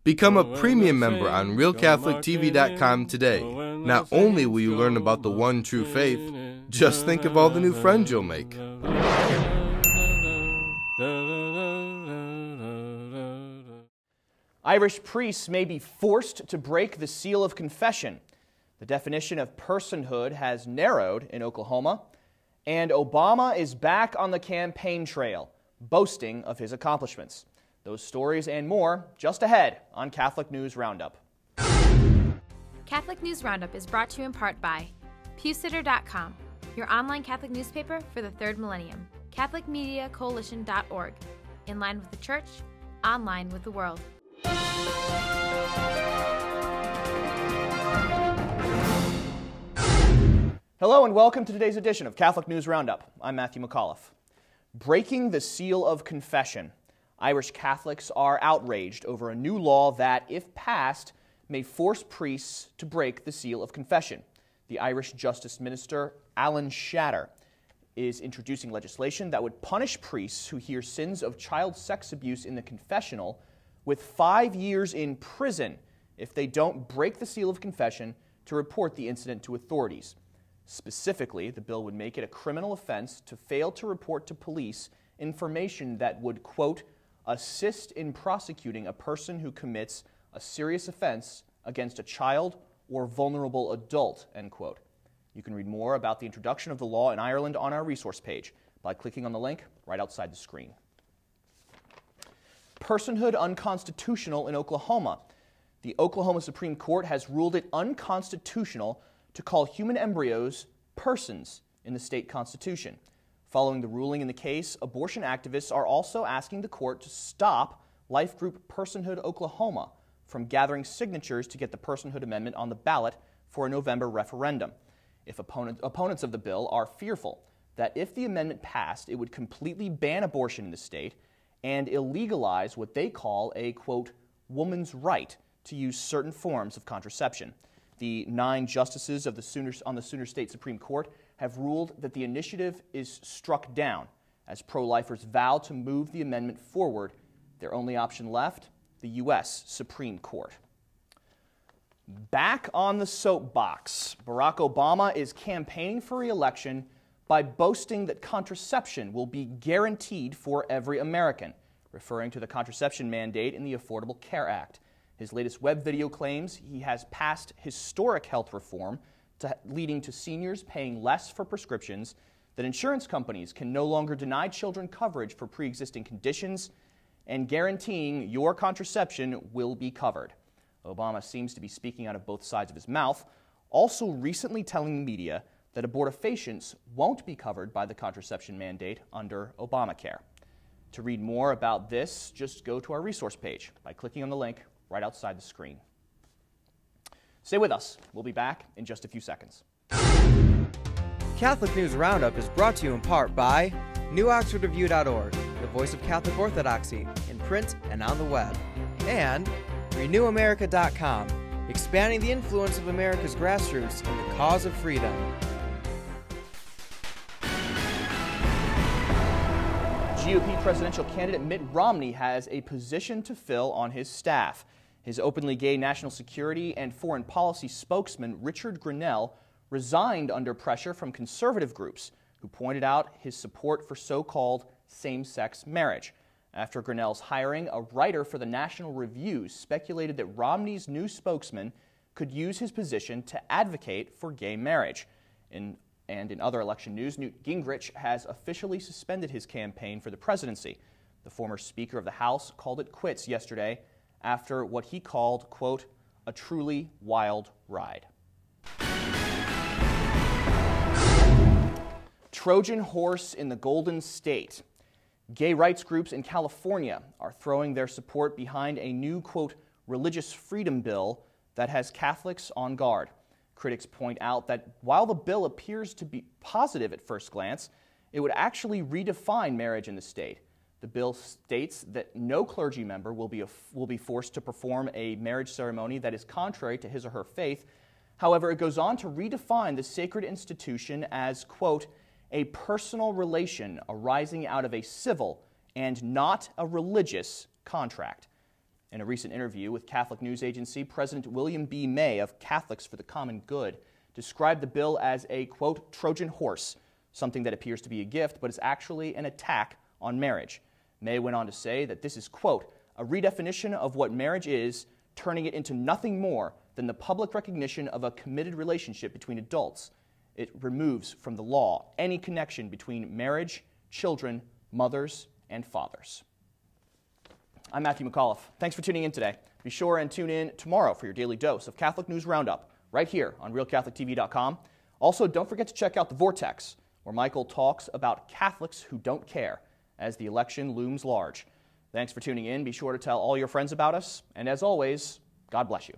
Become a premium member on RealCatholicTV.com today. Not only will you learn about the one true faith, just think of all the new friends you'll make. Irish priests may be forced to break the seal of confession. The definition of personhood has narrowed in Oklahoma, and Obama is back on the campaign trail, boasting of his accomplishments. Those stories and more just ahead on Catholic News Roundup. Catholic News Roundup is brought to you in part by PewSitter.com, your online Catholic newspaper for the third millennium, CatholicMediaCoalition.org, in line with the Church, online with the world. Hello and welcome to today's edition of Catholic News Roundup. I'm Matthew McAuliffe. Breaking the seal of confession. Irish Catholics are outraged over a new law that, if passed, may force priests to break the seal of confession. The Irish Justice Minister, Alan Shatter, is introducing legislation that would punish priests who hear sins of child sex abuse in the confessional with 5 years in prison if they don't break the seal of confession to report the incident to authorities. Specifically, the bill would make it a criminal offense to fail to report to police information that would, quote, assist in prosecuting a person who commits a serious offense against a child or vulnerable adult, end quote. You can read more about the introduction of the law in Ireland on our resource page by clicking on the link right outside the screen. Personhood unconstitutional in Oklahoma. The Oklahoma Supreme Court has ruled it unconstitutional to call human embryos persons in the state constitution. Following the ruling in the case, abortion activists are also asking the court to stop life group Personhood Oklahoma from gathering signatures to get the Personhood Amendment on the ballot for a November referendum. If opponents of the bill are fearful that if the amendment passed, it would completely ban abortion in the state and illegalize what they call a, quote, woman's right to use certain forms of contraception. The 9 justices of on the Sooner State Supreme Court have ruled that the initiative is struck down as pro-lifers vow to move the amendment forward. Their only option left, the U.S. Supreme Court. Back on the soapbox, Barack Obama is campaigning for re-election by boasting that contraception will be guaranteed for every American, referring to the contraception mandate in the Affordable Care Act. His latest web video claims he has passed historic health reform leading to seniors paying less for prescriptions, that insurance companies can no longer deny children coverage for pre-existing conditions, and guaranteeing your contraception will be covered. Obama seems to be speaking out of both sides of his mouth, also recently telling the media that abortifacients won't be covered by the contraception mandate under Obamacare. To read more about this, just go to our resource page by clicking on the link right outside the screen. Stay with us. We'll be back in just a few seconds. Catholic News Roundup is brought to you in part by NewOxfordReview.org, the voice of Catholic Orthodoxy, in print and on the web, and RenewAmerica.com, expanding the influence of America's grassroots in the cause of freedom. GOP presidential candidate Mitt Romney has a position to fill on his staff. His openly gay national security and foreign policy spokesman, Richard Grinnell, resigned under pressure from conservative groups who pointed out his support for so-called same-sex marriage. After Grinnell's hiring, a writer for the National Review speculated that Romney's new spokesman could use his position to advocate for gay marriage. In other election news, Newt Gingrich has officially suspended his campaign for the presidency. The former Speaker of the House called it quits yesterday after what he called, quote, a truly wild ride. Trojan horse in the Golden State. Gay rights groups in California are throwing their support behind a new, quote, religious freedom bill that has Catholics on guard. Critics point out that while the bill appears to be positive at first glance, it would actually redefine marriage in the state. The bill states that no clergy member will be forced to perform a marriage ceremony that is contrary to his or her faith. However, it goes on to redefine the sacred institution as, quote, a personal relation arising out of a civil and not a religious contract. In a recent interview with Catholic news agency, President William B. May of Catholics for the Common Good described the bill as a, quote, Trojan horse, something that appears to be a gift but is actually an attack on marriage. May went on to say that this is, quote, a redefinition of what marriage is, turning it into nothing more than the public recognition of a committed relationship between adults. It removes from the law any connection between marriage, children, mothers, and fathers. I'm Matthew McAuliffe. Thanks for tuning in today. Be sure and tune in tomorrow for your daily dose of Catholic News Roundup, right here on RealCatholicTV.com. Also, don't forget to check out The Vortex, where Michael talks about Catholics who don't care as the election looms large. Thanks for tuning in. Be sure to tell all your friends about us. And as always, God bless you.